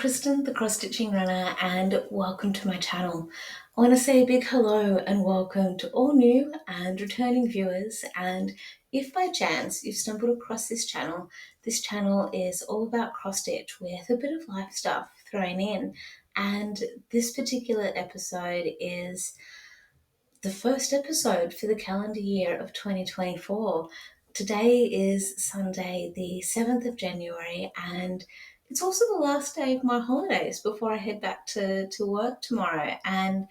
Kristen, the cross stitching runner, and welcome to my channel. I want to say a big hello and welcome to all new and returning viewers. And if by chance you've stumbled across this channel is all about cross stitch with a bit of life stuff thrown in. And this particular episode is the first episode for the calendar year of 2024. Today is Sunday, the 7th of January, and it's also the last day of my holidays before I head back to work tomorrow. And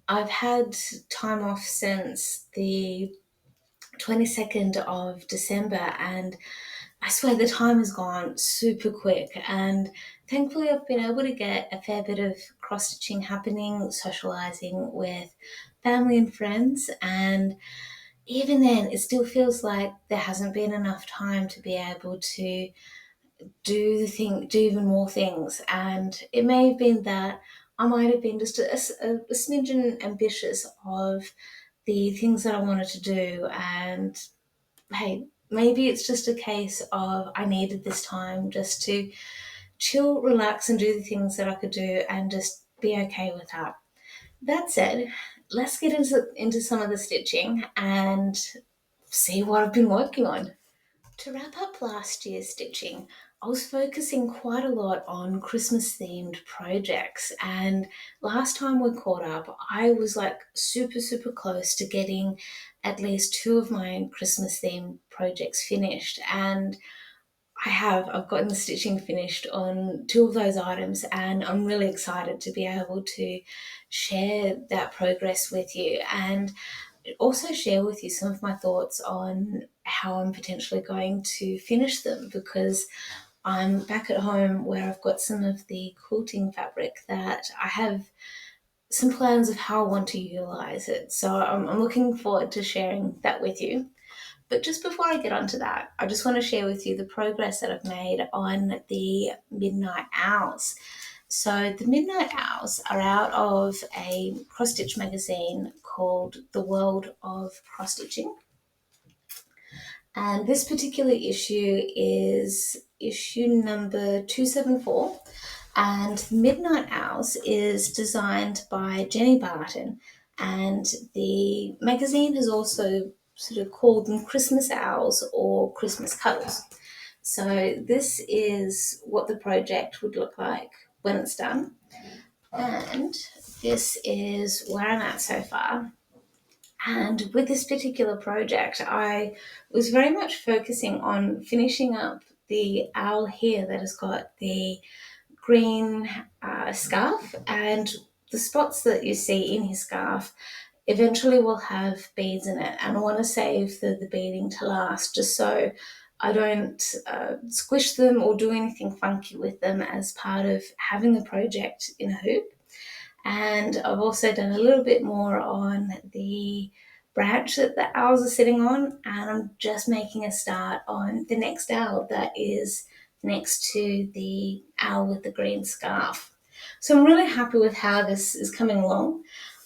I've had time off since the 22nd of December, and I swear the time has gone super quick. And thankfully, I've been able to get a fair bit of cross stitching happening, socializing with family and friends. And even then, it still feels like there hasn't been enough time to be able to do even more things. And it may have been that I might have been just a smidgen ambitious of the things that I wanted to do. And hey, maybe it's just a case of I needed this time just to chill, relax, and do the things that I could do and just be okay with that. That said, let's get into some of the stitching and see what I've been working on. To wrap up last year's stitching, I was focusing quite a lot on Christmas themed projects, and last time we caught up, I was like super close to getting at least two of my Christmas themed projects finished. And I've gotten the stitching finished on two of those items, and I'm really excited to be able to share that progress with you and also share with you some of my thoughts on how I'm potentially going to finish them, because I'm back at home where I've got some of the quilting fabric that I have some plans of how I want to utilize it. So I'm looking forward to sharing that with you. But just before I get onto that, I just want to share with you the progress that I've made on the Midnight Owls. So the Midnight Owls are out of a cross-stitch magazine called The World of Cross Stitching. And this particular issue is issue number 274. And Midnight Owls is designed by Jenny Barton. And the magazine has also sort of called them Christmas Owls or Christmas Cuddles. So this is what the project would look like when it's done. And this is where I'm at so far. And with this particular project, I was very much focusing on finishing up the owl here that has got the green scarf, and the spots that you see in his scarf eventually will have beads in it. And I want to save the beading to last, just so I don't squish them or do anything funky with them as part of having the project in a hoop. And I've also done a little bit more on the branch that the owls are sitting on, and I'm just making a start on the next owl that is next to the owl with the green scarf. So I'm really happy with how this is coming along.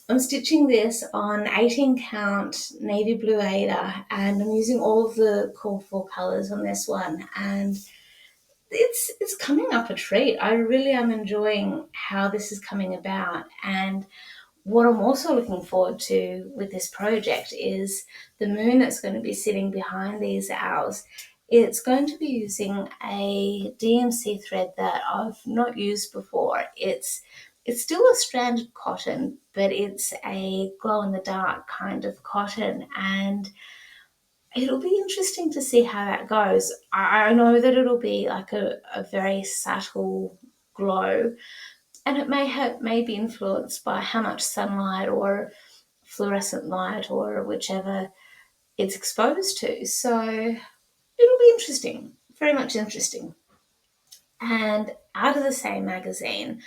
I'm stitching this on 18 count navy blue Aida, and I'm using all of the called for colours on this one, and it's coming up a treat. I really am enjoying how this is coming about. And what I'm also looking forward to with this project is the moon that's going to be sitting behind these owls. It's going to be using a DMC thread that I've not used before. It's still a stranded cotton, but it's a glow in the dark kind of cotton, and it'll be interesting to see how that goes. I know that it'll be like a very subtle glow, and it may be influenced by how much sunlight or fluorescent light or whichever it's exposed to. So it'll be interesting, very much interesting. And out of the same magazine,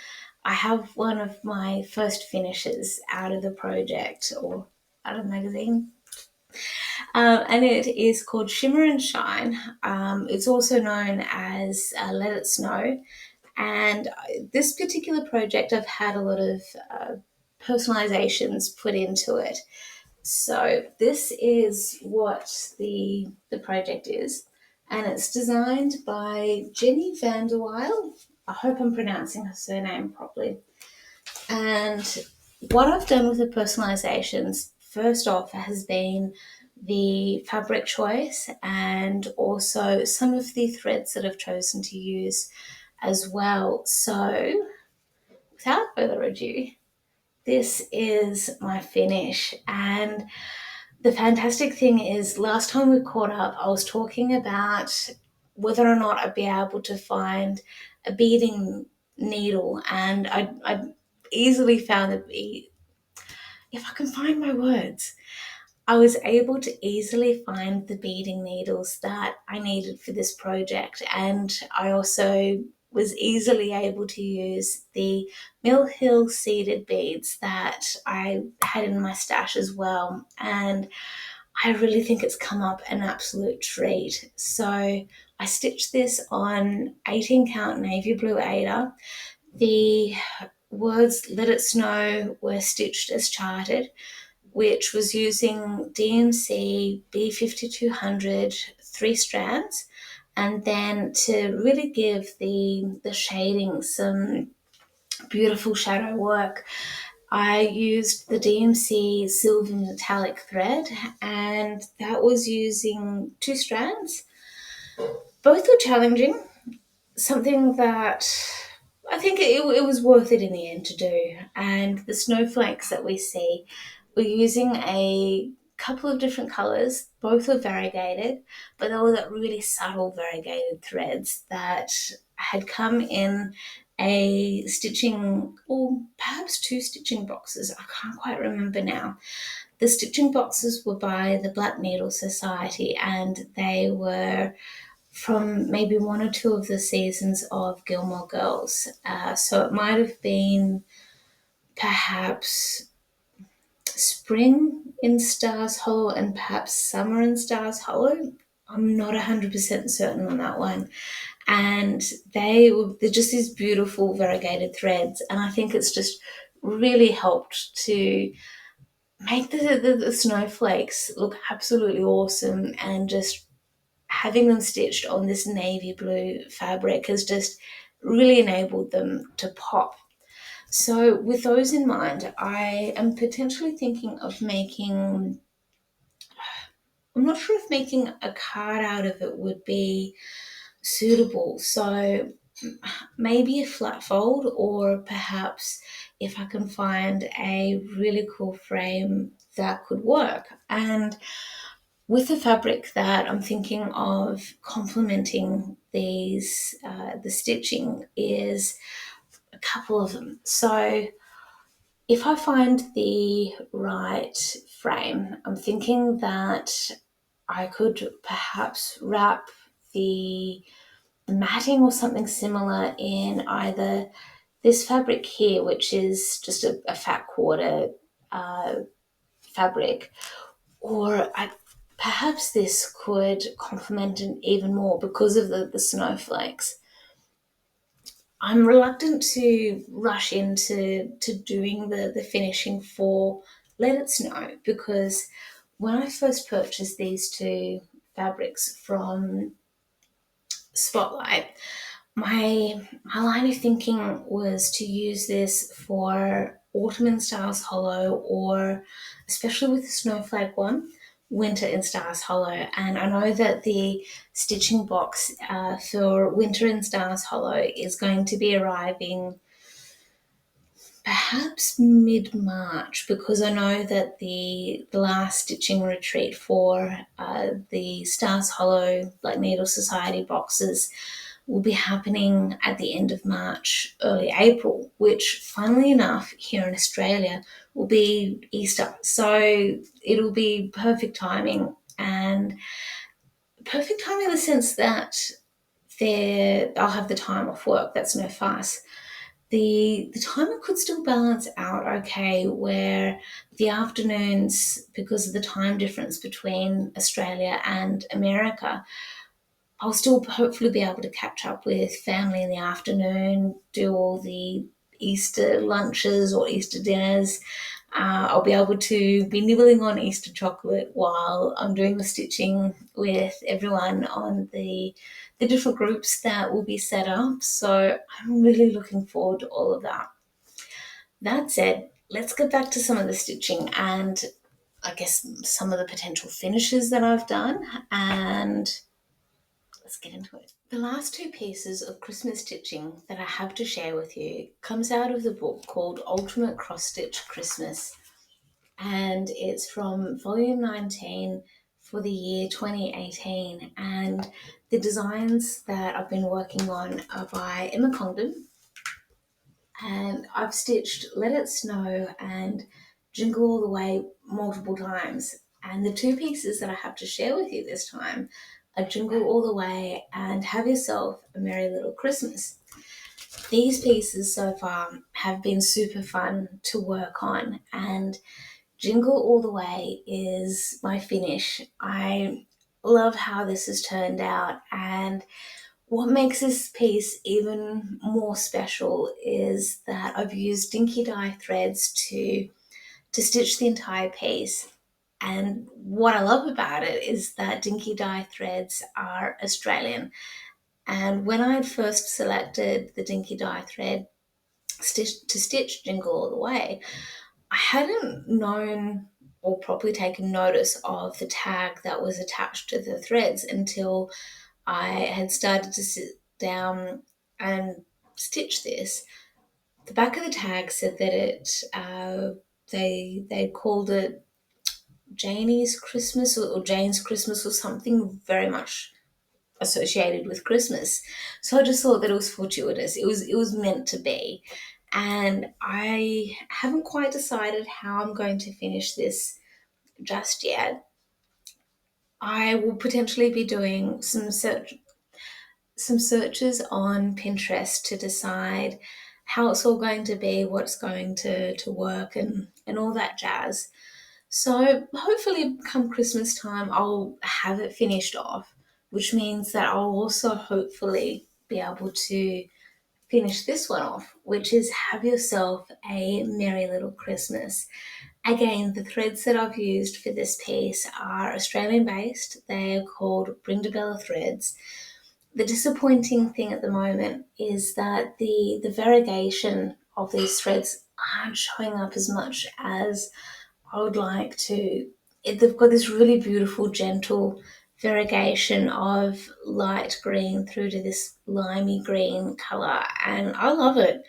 I have one of my first finishes out of the project, or out of the magazine. And it is called Shimmer and Shine. It's also known as Let It Snow. And this particular project, I've had a lot of personalizations put into it. So this is what the project is. And it's designed by Jenny Vanderweil. I hope I'm pronouncing her surname properly. And what I've done with the personalizations, first off, has been the fabric choice and also some of the threads that I've chosen to use as well. So without further ado, this is my finish. And the fantastic thing is, last time we caught up, I was talking about whether or not I'd be able to find a beading needle, and I easily found that, if I can find my words, I was able to easily find the beading needles that I needed for this project. And I also was easily able to use the Mill Hill seeded beads that I had in my stash as well. And I really think it's come up an absolute treat. So I stitched this on 18 count navy blue Aida. The words "Let It Snow" were stitched as charted, which was using DMC B5200 3 strands, and then to really give the shading some beautiful shadow work, I used the DMC silver metallic thread, and that was using 2 strands. Both were challenging, something that I think it was worth it in the end to do. And the snowflakes that we see, we're using a couple of different colors. Both were variegated, but they were that really subtle variegated threads that had come in a stitching, or perhaps 2 stitching boxes. I can't quite remember now. The stitching boxes were by the Black Needle Society, and they were from maybe 1 or 2 of the seasons of Gilmore Girls. So it might have been perhaps spring in Stars Hollow and perhaps summer in Stars Hollow. I'm not 100% certain on that one. And they're just these beautiful variegated threads. And I think it's just really helped to make the snowflakes look absolutely awesome, and just having them stitched on this navy blue fabric has just really enabled them to pop. So with those in mind, I am potentially thinking of making, I'm not sure if making a card out of it would be suitable. So maybe a flat fold, or perhaps if I can find a really cool frame that could work. And with the fabric that I'm thinking of complementing these, the stitching, is a couple of them. So if I find the right frame, I'm thinking that I could perhaps wrap the matting or something similar in either this fabric here, which is just a fat quarter fabric, or perhaps this could complement it even more because of the snowflakes. I'm reluctant to rush into doing the finishing for Let It Snow, because when I first purchased these 2 fabrics from Spotlight, my line of thinking was to use this for Autumn in Stars Hollow, or especially with the snowflake one, Winter in Stars Hollow. And I know that the stitching box for Winter in Stars Hollow is going to be arriving perhaps mid-March, because I know that the last stitching retreat for the Stars Hollow Black Needle Society boxes will be happening at the end of March, early April, which, funnily enough, here in Australia will be Easter. So it'll be perfect timing, and perfect timing in the sense that I'll have the time off work. That's no fuss. The timing could still balance out okay, where the afternoons, because of the time difference between Australia and America, I'll still hopefully be able to catch up with family in the afternoon, do all the Easter lunches or Easter dinners, I'll be able to be nibbling on Easter chocolate while I'm doing the stitching with everyone on the different groups that will be set up. So I'm really looking forward to all of that. That said, let's get back to some of the stitching and I guess some of the potential finishes that I've done, and let's get into it. The last two pieces of Christmas stitching that I have to share with you comes out of the book called Ultimate Cross Stitch Christmas, and it's from volume 19 for the year 2018, and the designs that I've been working on are by Emma Condon, and I've stitched Let It Snow and Jingle All the Way multiple times. And the two pieces that I have to share with you this time are Jingle All the Way and Have Yourself a Merry Little Christmas. These pieces so far have been super fun to work on, and Jingle All the Way is my finish. I love how this has turned out, and what makes this piece even more special is that I've used dinky dye threads to stitch the entire piece. And what I love about it is that dinky dye threads are Australian. And when I had first selected the dinky dye thread to stitch Jingle All the Way, I hadn't known or properly taken notice of the tag that was attached to the threads until I had started to sit down and stitch this. The back of the tag said that they called it Janie's Christmas or Jane's Christmas or something very much associated with Christmas. So I just thought that it was fortuitous. It was meant to be. And I haven't quite decided how I'm going to finish this just yet. I will potentially be doing some searches on Pinterest to decide how it's all going to be, what's going to work, and all that jazz. So hopefully, come Christmas time, I'll have it finished off, which means that I'll also hopefully be able to finish this one off, which is Have Yourself a Merry Little Christmas. Again, the threads that I've used for this piece are Australian based. They are called Brindabella threads. The disappointing thing at the moment is that the variegation of these threads aren't showing up as much as I would like to. They've got this really beautiful, gentle variegation of light green through to this limey green colour, and I love it.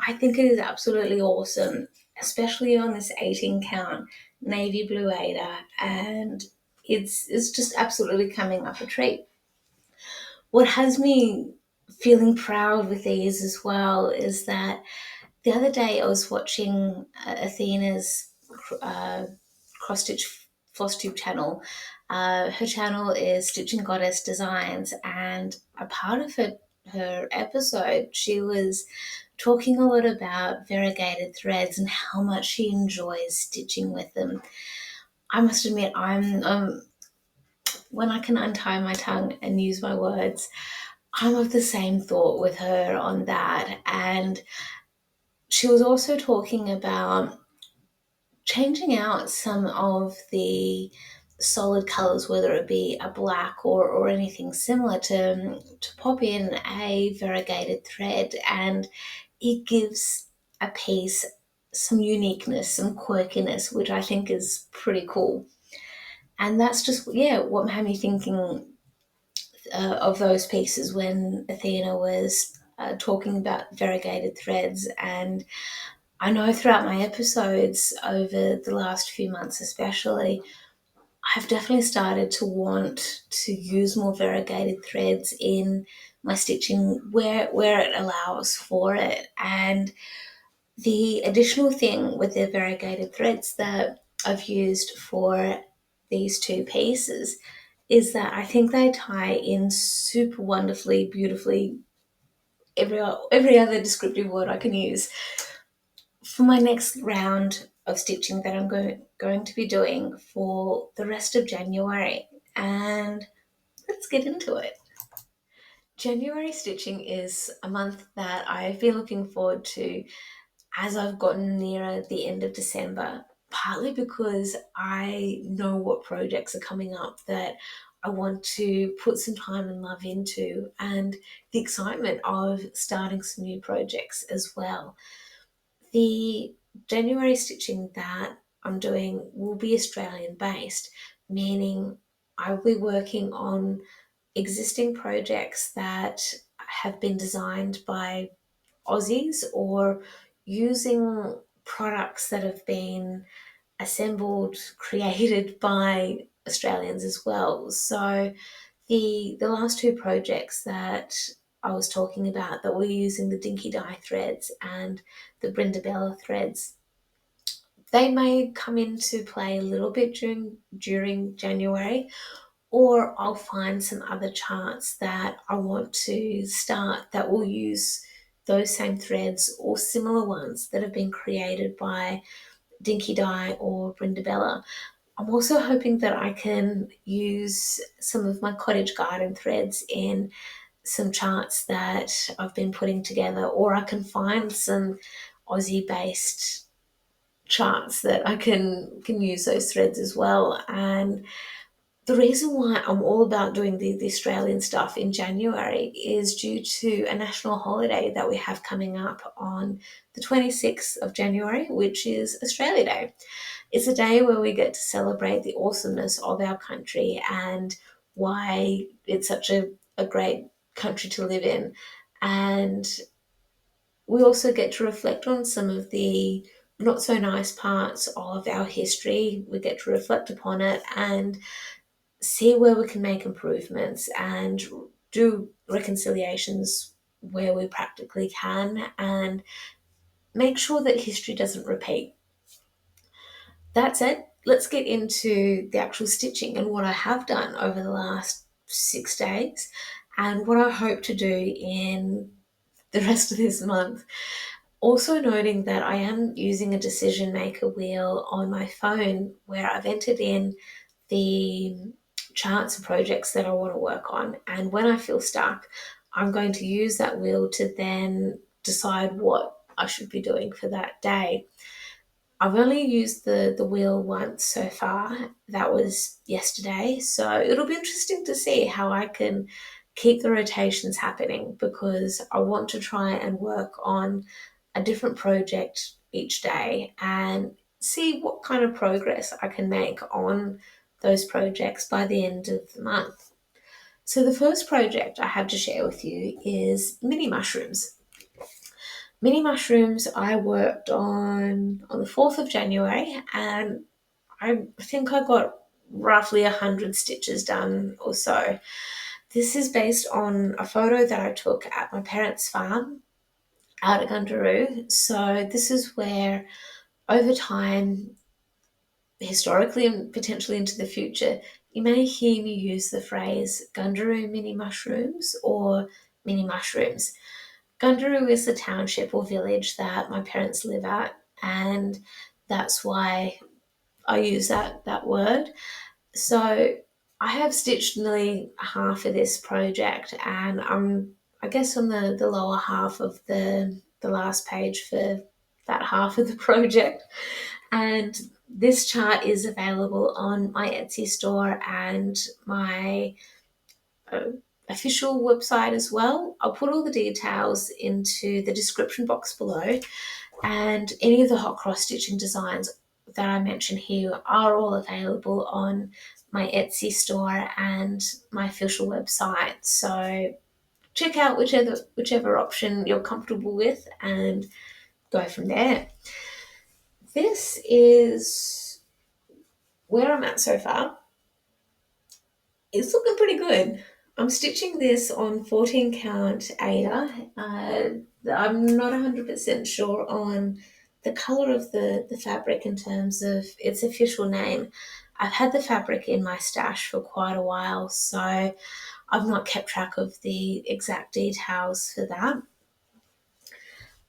I think it is absolutely awesome, especially on this 18 count navy blue Ada, and it's just absolutely coming up a treat. What has me feeling proud with these as well is that the other day I was watching Athena's uh, cross stitch Flosstube channel. Her channel is Stitching Goddess Designs, and a part of her episode, she was talking a lot about variegated threads and how much she enjoys stitching with them. I must admit, I'm when I can untie my tongue and use my words, I'm of the same thought with her on that. And she was also talking about changing out some of the solid colors, whether it be a black or anything similar, to pop in a variegated thread, and it gives a piece some uniqueness, some quirkiness, which I think is pretty cool. And that's just, yeah, what had me thinking of those pieces when Athena was talking about variegated threads. And I know throughout my episodes over the last few months, especially, I've definitely started to want to use more variegated threads in my stitching where it allows for it. And the additional thing with the variegated threads that I've used for these two pieces is that I think they tie in super wonderfully, beautifully, every other descriptive word I can use for my next round of stitching that I'm going to be doing for the rest of January. And let's get into it. January stitching is a month that I've been looking forward to as I've gotten nearer the end of December, partly because I know what projects are coming up that I want to put some time and love into, and the excitement of starting some new projects as well. The January stitching that I'm doing will be Australian based, meaning I will be working on existing projects that have been designed by Aussies, or using products that have been assembled, created by Australians as well. So the last two projects that I was talking about that were using the Dinky Dye threads and the Brindabella threads, they may come into play a little bit during January, or I'll find some other charts that I want to start that will use those same threads or similar ones that have been created by Dinky Dye or Brindabella. I'm also hoping that I can use some of my cottage garden threads in some charts that I've been putting together, or I can find some Aussie based charts that I can use those threads as well. And the reason why I'm all about doing the Australian stuff in January is due to a national holiday that we have coming up on the 26th of January, which is Australia Day. It's a day where we get to celebrate the awesomeness of our country and why it's such a great country to live in. And we also get to reflect on some of the not so nice parts of our history. We get to reflect upon it and see where we can make improvements and do reconciliations where we practically can, and make sure that history doesn't repeat. That's it. Let's get into the actual stitching and what I have done over the last 6 days and what I hope to do in the rest of this month. Also noting that I am using a decision maker wheel on my phone where I've entered in the charts and projects that I want to work on. And when I feel stuck, I'm going to use that wheel to then decide what I should be doing for that day. I've only used the wheel once so far. That was yesterday. So it'll be interesting to see how I can keep the rotations happening, because I want to try and work on a different project each day and see what kind of progress I can make on those projects by the end of the month. So the first project I have to share with you is mini mushrooms. Mini mushrooms I worked on the 4th of January, and I think I got roughly 100 stitches done or so. This is based on a photo that I took at my parents' farm out at Gundaroo. So this is where over time, historically and potentially into the future, you may hear me use the phrase Gundaroo mini mushrooms or mini mushrooms. Gundaroo is the township or village that my parents live at, and that's why I use that word. So I have stitched nearly half of this project, and I'm, I guess, on the lower half of the last page for that half of the project. And this chart is available on my Etsy store and my uh, official website as well. I'll put all the details into the description box below, and any of the hot cross stitching designs that I mention here are all available on my Etsy store and my official website. So check out whichever option you're comfortable with and go from there. This is where I'm at so far. It's looking pretty good. I'm stitching this on 14 count Ada. I'm not 100% sure on the colour of the fabric in terms of its official name. I've had the fabric in my stash for quite a while, so I've not kept track of the exact details for that.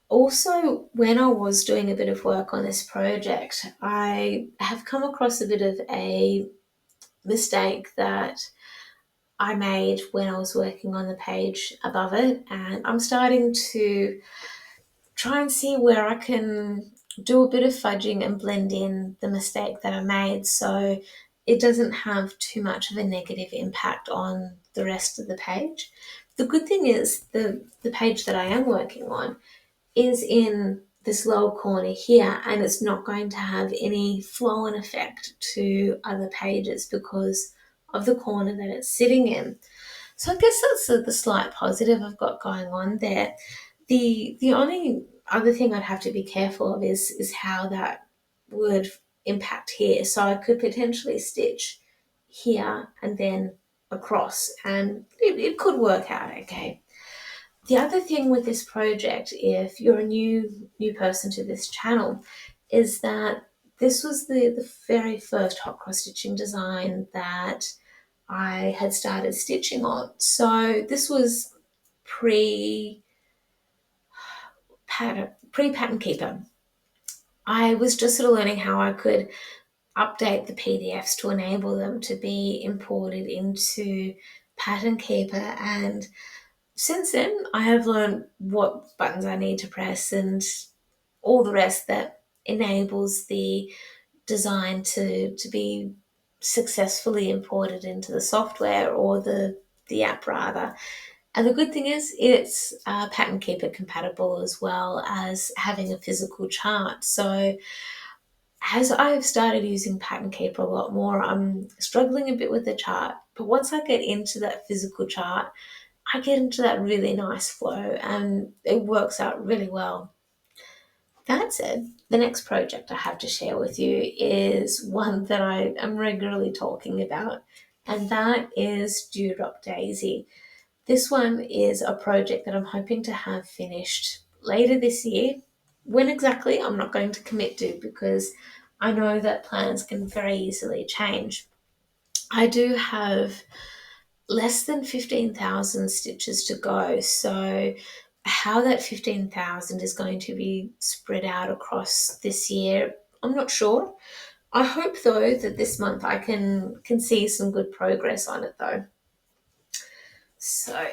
Also, when I was doing a bit of work on this project, I have come across a bit of a mistake that I made when I was working on the page above it, and I'm starting to try and see where I can do a bit of fudging and blend in the mistake that I made so it doesn't have too much of a negative impact on the rest of the page. The good thing is the page that I am working on is in this lower corner here, and it's not going to have any flow and effect to other pages because of the corner that it's sitting in. So I guess that's the slight positive I've got going on there. The only other thing I'd have to be careful of is how that would impact here. So I could potentially stitch here and then across, and it could work out okay. The other thing with this project, if you're a new person to this channel, is that this was the very first hot cross stitching design that I had started stitching on. So this was pre pattern keeper. I was just sort of learning how I could update the PDFs to enable them to be imported into pattern keeper, and since then I have learned what buttons I need to press and all the rest that enables the design to be successfully imported into the software or the app rather. And the good thing is it's pattern keeper compatible as well as having a physical chart. So as I've started using pattern keeper a lot more, I'm struggling a bit with the chart. But once I get into that physical chart, I get into that really nice flow and it works out really well. That said, the next project I have to share with you is one that I am regularly talking about, and that is Dewdrop Daisy. This one is a project that I'm hoping to have finished later this year. When exactly, I'm not going to commit to because I know that plans can very easily change. I do have less than 15,000 stitches to go, so how that 15,000 is going to be spread out across this year, I'm not sure. I hope though that this month I can see some good progress on it though. So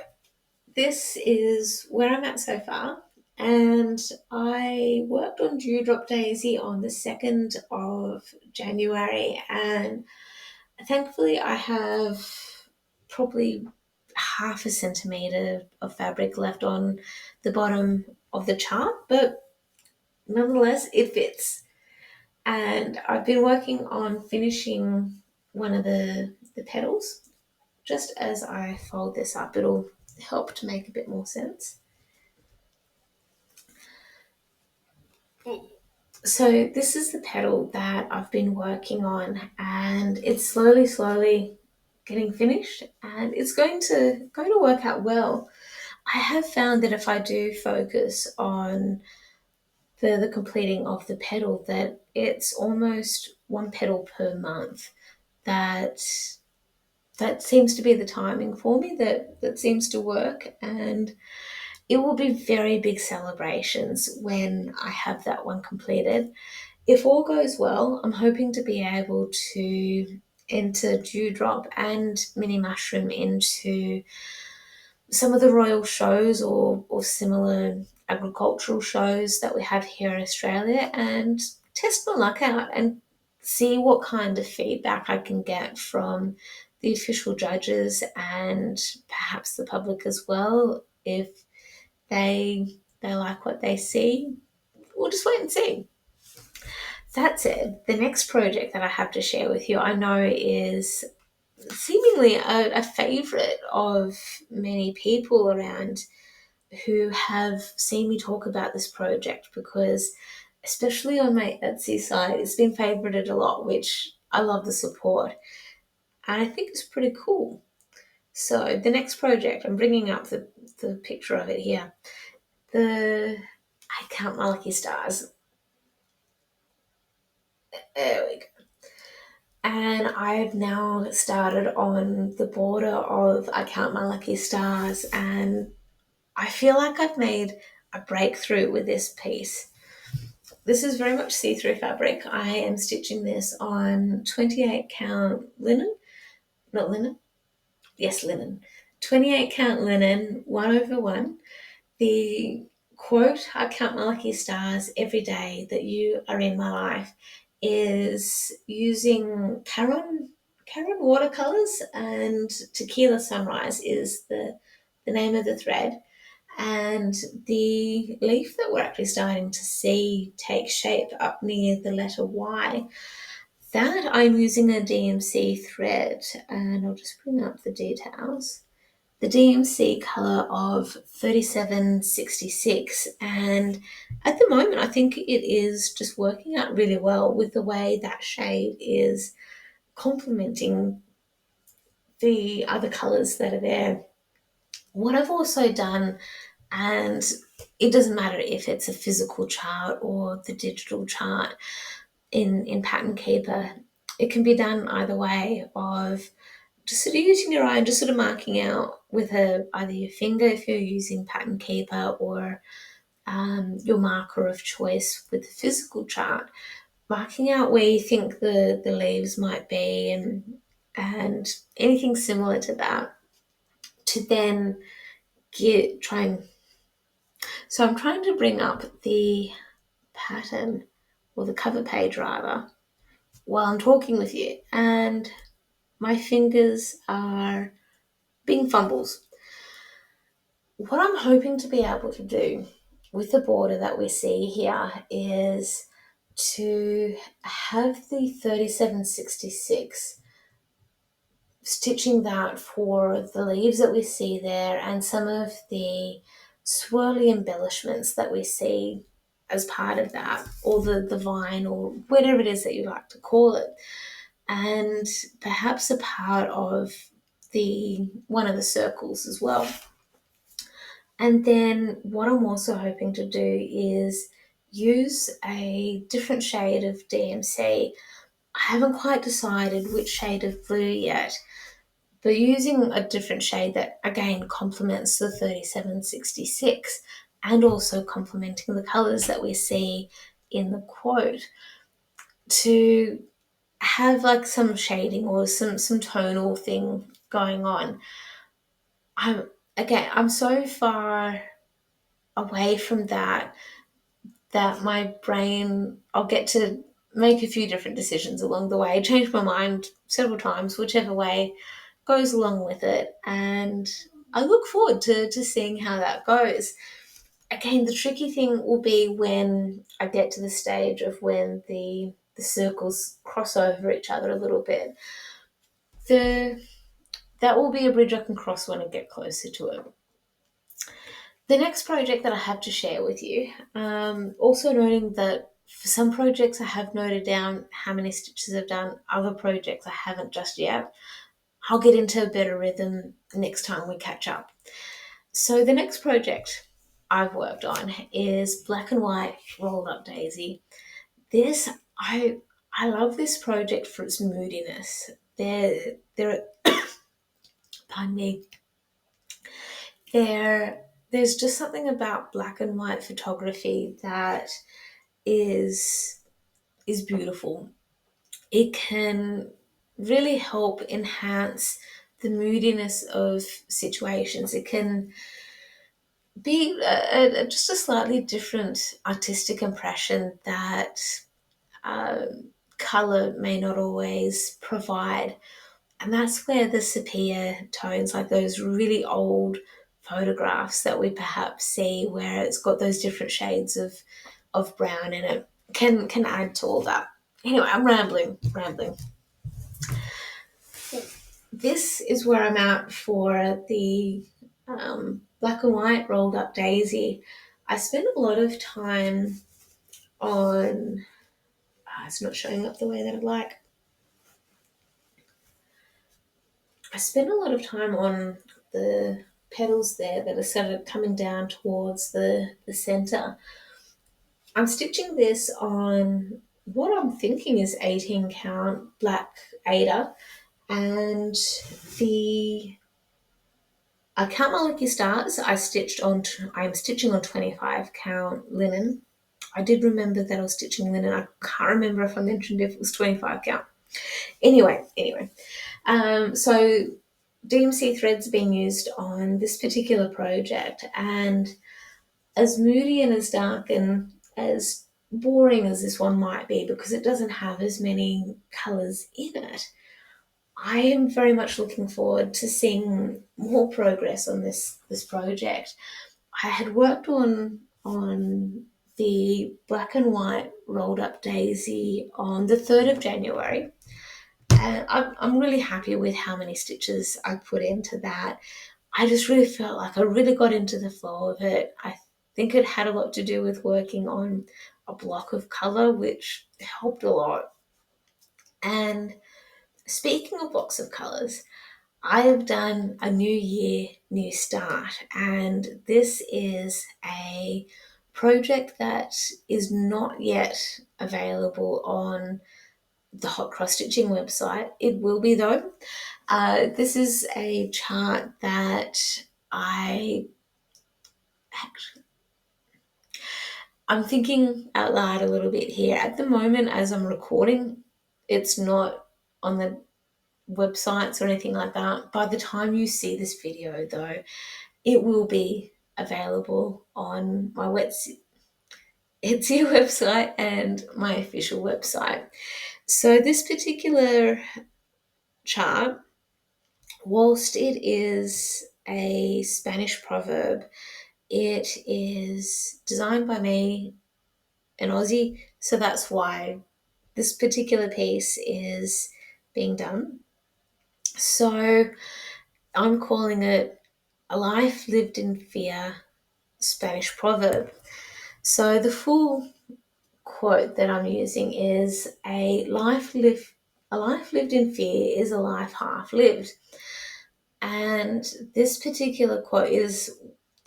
this is where I'm at so far, and I worked on Dewdrop Daisy on the 2nd of January, and thankfully I have probably half a centimetre of fabric left on the bottom of the chart, but nonetheless it fits. And I've been working on finishing one of the petals. Just as I fold this up, it'll help to make a bit more sense. So this is the petal that I've been working on, and it's slowly getting finished, and it's going to work out well. I have found that if I do focus on the completing of the petal, that it's almost one petal per month. That seems to be the timing for me, that seems to work, and it will be very big celebrations when I have that one completed. If all goes well, I'm hoping to be able to enter Dewdrop and Mini Mushroom into some of the royal shows or similar agricultural shows that we have here in Australia and test my luck out and see what kind of feedback I can get from the official judges and perhaps the public as well. If they like what they see, we'll just wait and see. That said, the next project that I have to share with you, I know is seemingly a favourite of many people around who have seen me talk about this project because, especially on my Etsy site, it's been favorited a lot, which I love the support. And I think it's pretty cool. So the next project, I'm bringing up the picture of it here. I count my lucky stars. There we go. And I've now started on the border of I count my lucky stars, and I feel like I've made a breakthrough with this piece. This is very much see-through fabric. I am stitching this on 28 count linen, not linen, yes, linen. 28 count linen, 1/1. The quote I count my lucky stars every day that you are in my life is using Caron watercolors, and Tequila Sunrise is the name of the thread. And the leaf that we're actually starting to see take shape up near the letter Y, that I'm using a DMC thread, and I'll just bring up the details. The DMC color of 3766, and at the moment I think it is just working out really well with the way that shade is complementing the other colors that are there. What I've also done, and it doesn't matter if it's a physical chart or the digital chart in Pattern Keeper, it can be done either way, of just sort of using your eye and just sort of marking out with either your finger if you're using Pattern Keeper, or your marker of choice with the physical chart, marking out where you think the leaves might be, and anything similar to that, to then try and. So I'm trying to bring up the pattern, or the cover page rather, while I'm talking with you, and my fingers are being fumbles. What I'm hoping to be able to do with the border that we see here is to have the 3766, stitching that for the leaves that we see there, and some of the swirly embellishments that we see as part of that, or the vine, or whatever it is that you like to call it, and perhaps a part of the one of the circles as well. And then what I'm also hoping to do is use a different shade of DMC. I haven't quite decided which shade of blue yet, but using a different shade that again complements the 3766, and also complementing the colors that we see in the quote, to have like some shading or some tonal thing going on. I'm so far away from that my brain, I'll get to make a few different decisions along the way, change my mind several times, whichever way goes along with it. And I look forward to seeing how that goes. Again, the tricky thing will be when I get to the stage of when the circles cross over each other a little bit. That will be a bridge I can cross when I get closer to it. The next project that I have to share with you, also noting that for some projects I have noted down how many stitches I've done, other projects I haven't just yet. I'll get into a better rhythm next time we catch up. So the next project I've worked on is Black and White Rolled Up Daisy. This, I love this project for its moodiness. There pardon me, there's just something about black and white photography that is beautiful. It can really help enhance the moodiness of situations. It can be just a slightly different artistic impression that color may not always provide. And that's where the sepia tones, like those really old photographs that we perhaps see where it's got those different shades of brown in it, can add to all that. Anyway, I'm rambling. This is where I'm at for the Black and White Rolled Up Daisy. I spent a lot of time on, it's not showing up the way that I'd like. I spent a lot of time on the petals there that are sort of coming down towards the center. I'm stitching this on what I'm thinking is 18 count black Ada, and I count my lucky stars. I'm stitching on 25 count linen. I did remember that I was stitching linen. I can't remember if I mentioned if it was 25 count. Anyway, so DMC threads being used on this particular project, and as moody and as dark and as boring as this one might be, because it doesn't have as many colours in it, I am very much looking forward to seeing more progress on this project. I had worked on the black and white rolled up daisy on the 3rd of January, and I'm really happy with how many stitches I put into that. I just really felt like I really got into the flow of it. I think it had a lot to do with working on a block of colour, which helped a lot. And speaking of blocks of colours, I have done a new year, new start, and this is a project that is not yet available on the Hot Cross Stitching website. It will be though. This is a chart that I I'm thinking out loud a little bit here. At the moment, as I'm recording, it's not on the websites or anything like that. By the time you see this video, though, it will be available on my Etsy website and my official website. So this particular chart, whilst it is a Spanish proverb, it is designed by me, an Aussie, so that's why this particular piece is being done. So I'm calling it A Life Lived in Fear Spanish Proverb. So the full quote that I'm using is a life lived in fear is a life half lived. And this particular quote is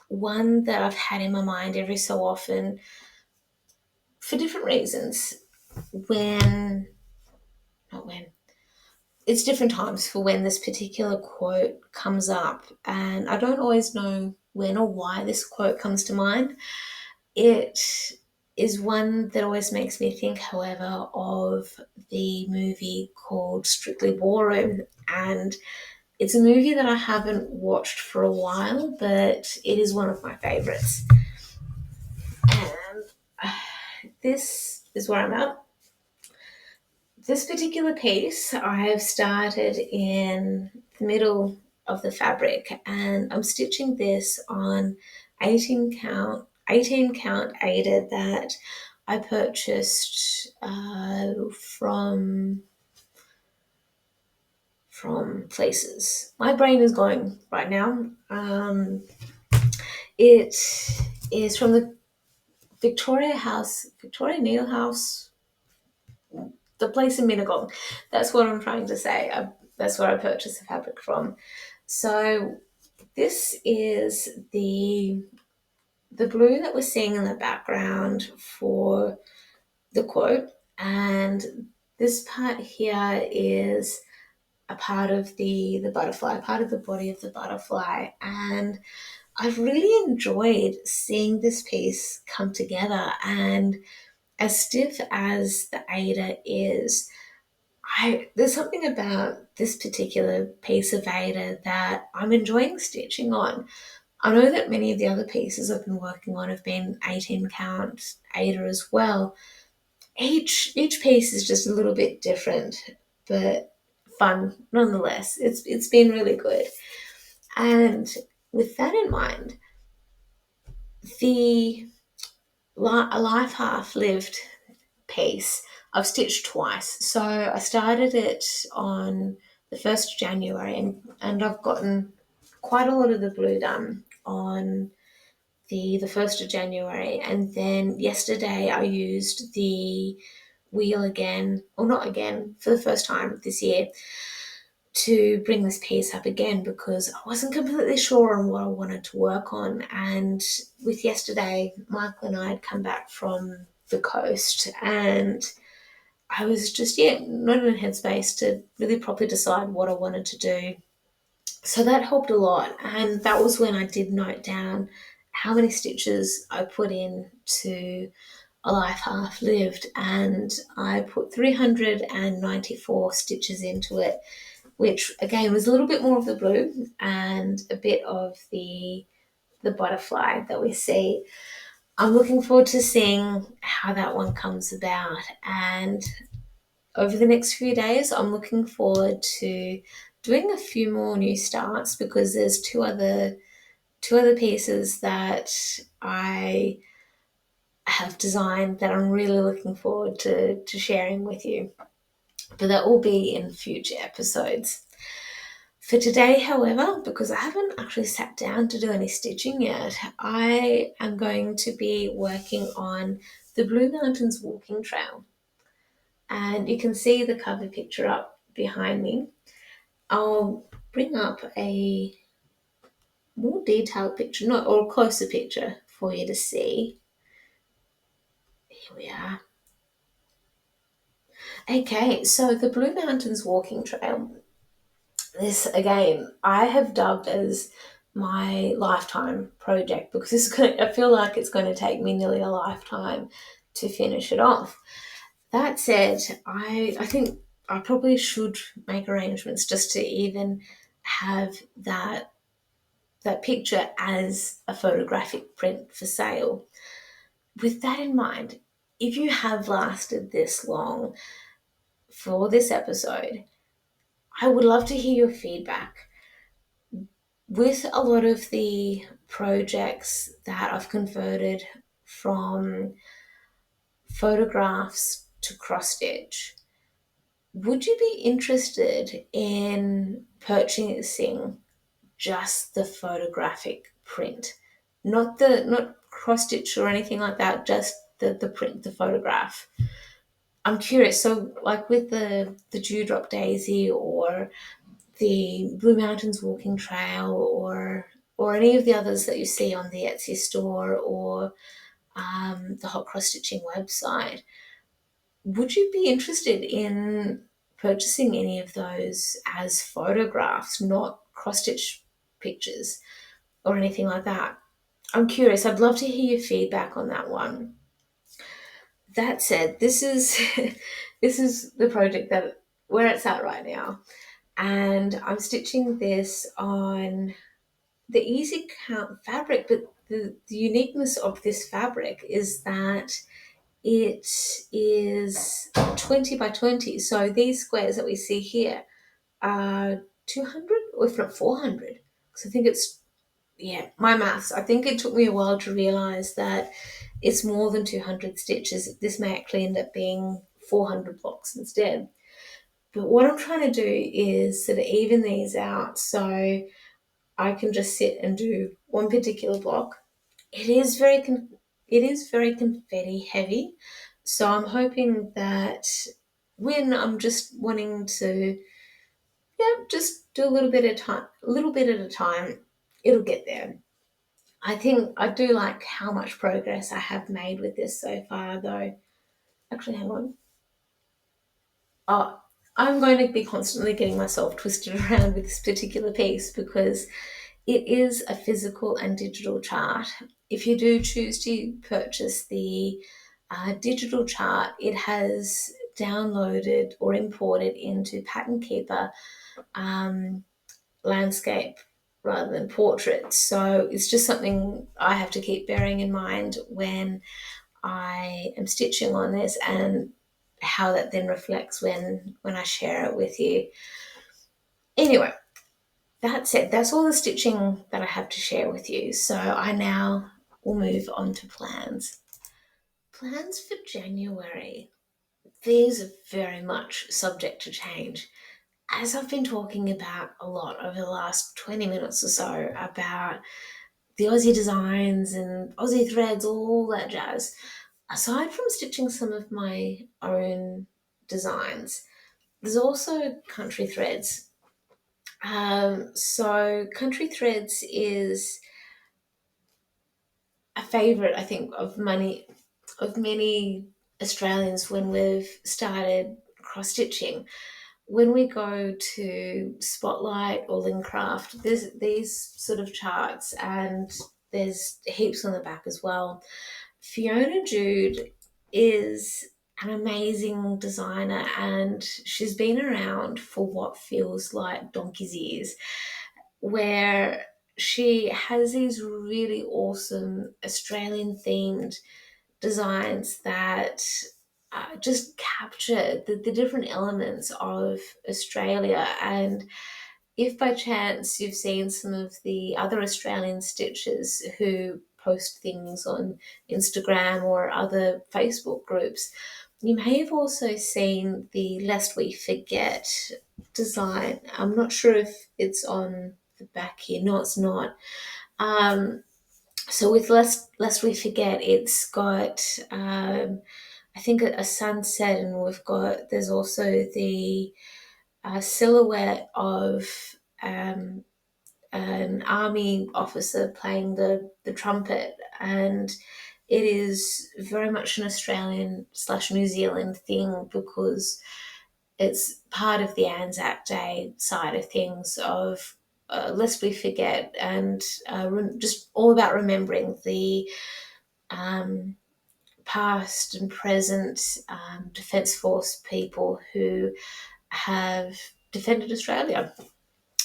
one that I've had in my mind every so often for different reasons. When, not when, it's different times for when this particular quote comes up, and I don't always know when or why this quote comes to mind. It is one that always makes me think, however, of the movie called Strictly Ballroom, and it's a movie that I haven't watched for a while, but it is one of my favourites. And this is where I'm at. This particular piece I have started in the middle of the fabric, and I'm stitching this on 18 count aided that I purchased from places. My brain is going right now. It is from the Victoria Needle House, the place in Minnegong. That's what I'm trying to say. That's where I purchased the fabric from. So this is the blue that we're seeing in the background for the quote, and this part here is a part of the butterfly, part of the body of the butterfly, and I've really enjoyed seeing this piece come together. And as stiff as the Ada is, there's something about this particular piece of Ada that I'm enjoying stitching on. I know that many of the other pieces I've been working on have been 18 count Ada as well. Each piece is just a little bit different, but fun nonetheless. It's been really good. And with that in mind, the A Life Half Lived piece I've stitched twice. So I started it on the 1st of January, and I've gotten quite a lot of the blue done on the 1st of January. And then yesterday I used the wheel again, or not again, for the first time this year, to bring this piece up again, because I wasn't completely sure on what I wanted to work on. And with yesterday, Michael and I had come back from the coast, and I was just, not in a headspace to really properly decide what I wanted to do. So that helped a lot. And that was when I did note down how many stitches I put in to A Life Half Lived, and I put 394 stitches into it, which again was a little bit more of the blue and a bit of the butterfly that we see. I'm looking forward to seeing how that one comes about. And over the next few days, I'm looking forward to doing a few more new starts because there's two other pieces that I have designed that I'm really looking forward to sharing with you. But that will be in future episodes. For today, however, because I haven't actually sat down to do any stitching yet, I am going to be working on the Blue Mountains walking trail. And you can see the cover picture up behind me. I'll bring up a more detailed picture, not or a closer picture for you to see. Here we are. Okay, so the Blue Mountains walking trail. This again, I have dubbed as my lifetime project because I feel like it's going to take me nearly a lifetime to finish it off. That said, I think I probably should make arrangements just to even have that picture as a photographic print for sale. With that in mind, if you have lasted this long for this episode, I would love to hear your feedback. With a lot of the projects that I've converted from photographs to cross stitch, would you be interested in purchasing just the photographic print? Not cross stitch or anything like that, just the print, the photograph. I'm curious. So, like with the Dewdrop Daisy or the Blue Mountains Walking Trail or any of the others that you see on the Etsy store or the Hot Cross Stitching website, would you be interested in purchasing any of those as photographs, not cross stitch pictures or anything like that? I'm curious. I'd love to hear your feedback on that one. That said, this is this is the project that where it's at right now, and I'm stitching this on the easy count fabric. But the uniqueness of this fabric is that it is 20 by 20. So these squares that we see here are 200 or if not 400. So I think it's, yeah, my maths. I think it took me a while to realize that it's more than 200 stitches. This may actually end up being 400 blocks instead. But what I'm trying to do is sort of even these out so I can just sit and do one particular block. It is very confetti heavy, so I'm hoping that when I'm just wanting to, yeah, just do a little bit at a time, it'll get there. I think I do like how much progress I have made with this so far, though. Actually, hang on. Oh, I'm going to be constantly getting myself twisted around with this particular piece because it is a physical and digital chart. If you do choose to purchase the digital chart, it has downloaded or imported into Pattern Keeper landscape rather than portrait. So it's just something I have to keep bearing in mind when I am stitching on this and how that then reflects when I share it with you. Anyway, that said, that's all the stitching that I have to share with you. So I now will move on to plans. Plans for January. These are very much subject to change. As I've been talking about a lot over the last 20 minutes or so about the Aussie designs and Aussie threads, all that jazz, aside from stitching some of my own designs, there's also country threads. So country threads is a favourite, I think, of many Australians when we've started cross stitching. When we go to Spotlight or Lincraft, there's these sort of charts, and there's heaps on the back as well. Fiona Jude is an amazing designer, and she's been around for what feels like donkey's years, where she has these really awesome Australian themed designs that just capture the different elements of Australia. And if by chance you've seen some of the other Australian stitchers who post things on Instagram or other Facebook groups, you may have also seen the Lest We Forget design. I'm not sure if it's on the back here. No, it's not. Um, so with Lest We Forget, it's got I think a sunset, and there's also the silhouette of um, an army officer playing the trumpet, and it is very much an Australian slash New Zealand thing because it's part of the Anzac Day side of things of lest we forget, and just all about remembering the um, past and present Defence Force people who have defended Australia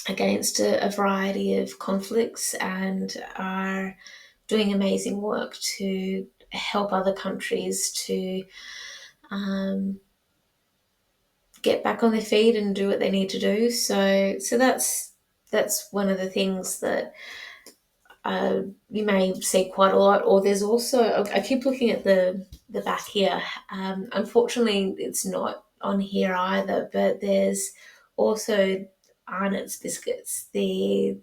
against a variety of conflicts and are doing amazing work to help other countries to um, get back on their feet and do what they need to do. So that's one of the things that you may see quite a lot. Or there's also I keep looking at the back here. Unfortunately, it's not on here either. But there's also Arnott's biscuits. The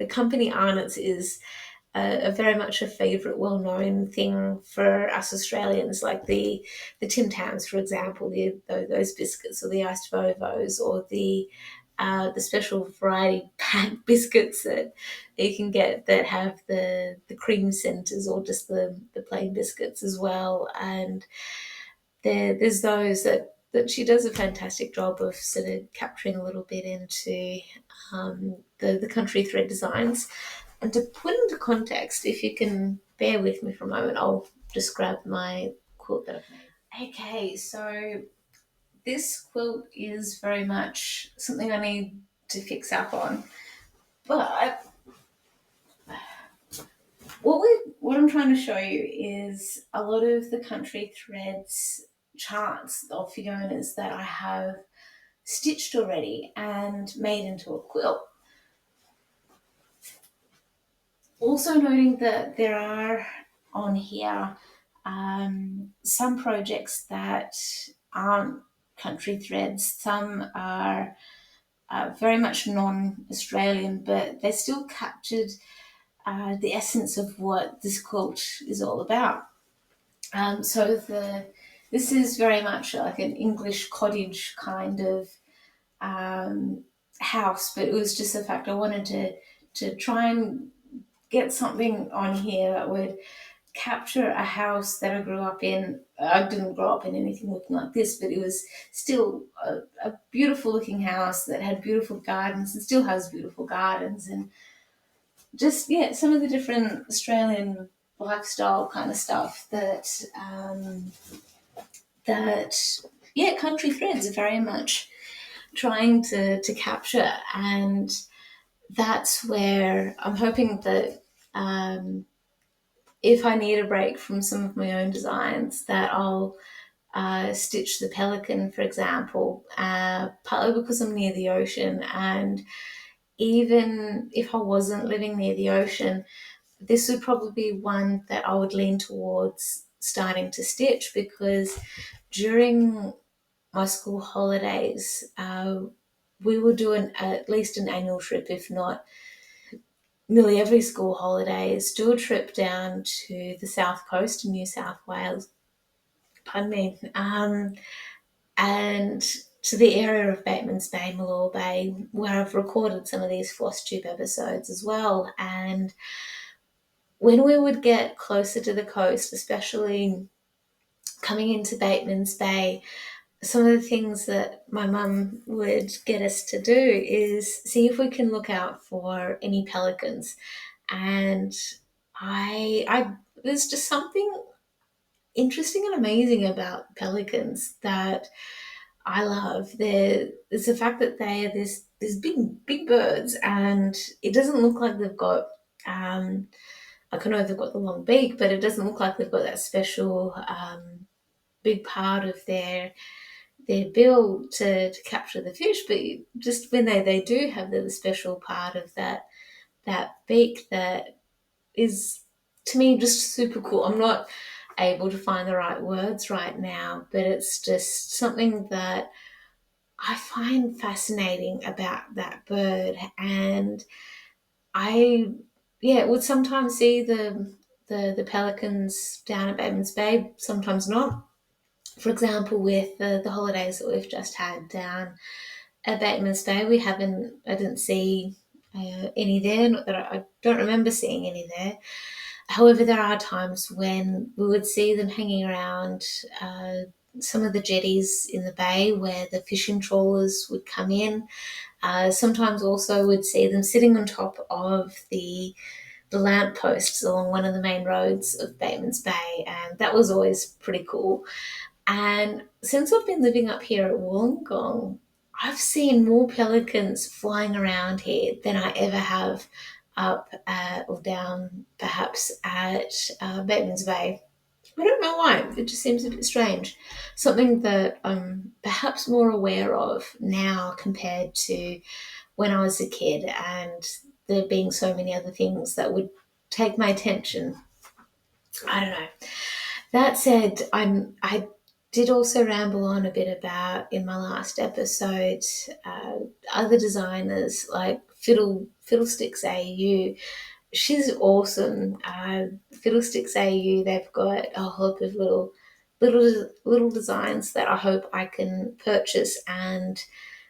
company Arnott's is a very much a favourite, well-known thing for us Australians, like the Tim Tams, for example, those biscuits, or the iced Vovos, or the special variety pack biscuits that you can get that have the cream centres, or just the plain biscuits as well. And there's those that she does a fantastic job of sort of capturing a little bit into the country thread designs. And to put into context, if you can bear with me for a moment, I'll just grab my quilt that I've made. Okay, so this quilt is very much something I need to fix up on. But what I'm trying to show you is a lot of the country threads charts of Fiona's that I have stitched already and made into a quilt. Also noting that there are on here some projects that aren't country threads. Some are very much non-Australian, but they still captured the essence of what this quilt is all about. So this is very much like an English cottage kind of house, but it was just the fact I wanted to try and get something on here that would capture a house that I grew up in. I didn't grow up in anything looking like this, but it was still a beautiful looking house that had beautiful gardens and still has beautiful gardens, and just some of the different Australian lifestyle kind of stuff that country threads are very much trying to capture. And that's where I'm hoping that if I need a break from some of my own designs, that I'll stitch the pelican, for example, partly because I'm near the ocean. And even if I wasn't living near the ocean, this would probably be one that I would lean towards starting to stitch, because during my school holidays, we would do at least an annual trip, if not nearly every school holidays, do a trip down to the south coast in New South Wales, pardon me, and to the area of Bateman's Bay, Malore Bay, where I've recorded some of these Flosstube episodes as well. And when we would get closer to the coast, especially coming into Bateman's Bay, some of the things that my mum would get us to do is see if we can look out for any pelicans. And I there's just something interesting and amazing about pelicans that I love. There's the fact that they are this these big birds, and it doesn't look like they've got I can know they've got the long beak, but it doesn't look like they've got that special big part of their bill to capture the fish. But just when they do have the special part of that beak, that is to me just super cool. I'm not able to find the right words right now, but it's just something that I find fascinating about that bird. And I, yeah, would sometimes see the pelicans down at Bateman's Bay, sometimes not. For example, with the holidays that we've just had down at Bateman's Bay, I didn't see any there. Not that I don't remember seeing any there. However, there are times when we would see them hanging around some of the jetties in the bay where the fishing trawlers would come in. Sometimes also would see them sitting on top of the lamp posts along one of the main roads of Bateman's Bay, and that was always pretty cool. And since I've been living up here at Wollongong, I've seen more pelicans flying around here than I ever have up or down, perhaps at Bateman's Bay. I don't know why. It just seems a bit strange. Something that I'm perhaps more aware of now compared to when I was a kid, and there being so many other things that would take my attention. I don't know. That said, I did also ramble on a bit about in my last episode other designers like Fiddlesticks AU. She's awesome. Fiddlesticks AU. They've got a whole heap of little designs that I hope I can purchase and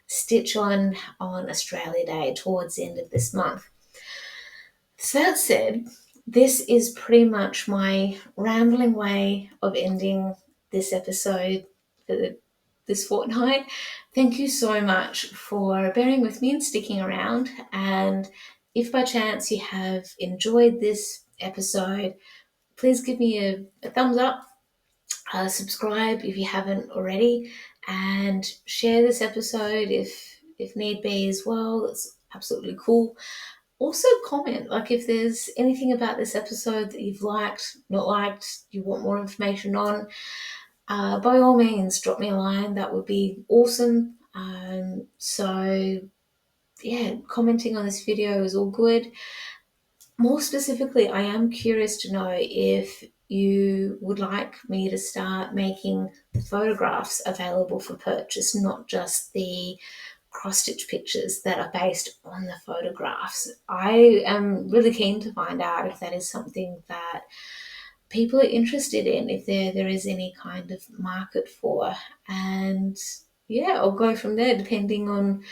stitch on Australia Day towards the end of this month. So that said, this is pretty much my rambling way of ending this episode for this fortnight. Thank you so much for bearing with me and sticking around. And if by chance you have enjoyed this episode, please give me a thumbs up, subscribe if you haven't already, and share this episode if need be as well. That's absolutely cool. Also comment, like if there's anything about this episode that you've liked, not liked, you want more information on, by all means drop me a line. That would be awesome. So yeah, commenting on this video is all good. More specifically, I am curious to know if you would like me to start making the photographs available for purchase, not just the cross-stitch pictures that are based on the photographs. I am really keen to find out if that is something that people are interested in, if there is any kind of market for. And yeah, I'll go from there depending on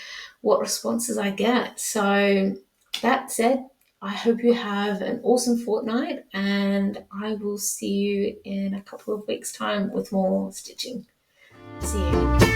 what responses I get. So that said, I hope you have an awesome fortnight, and I will see you in a couple of weeks' time with more stitching. See you.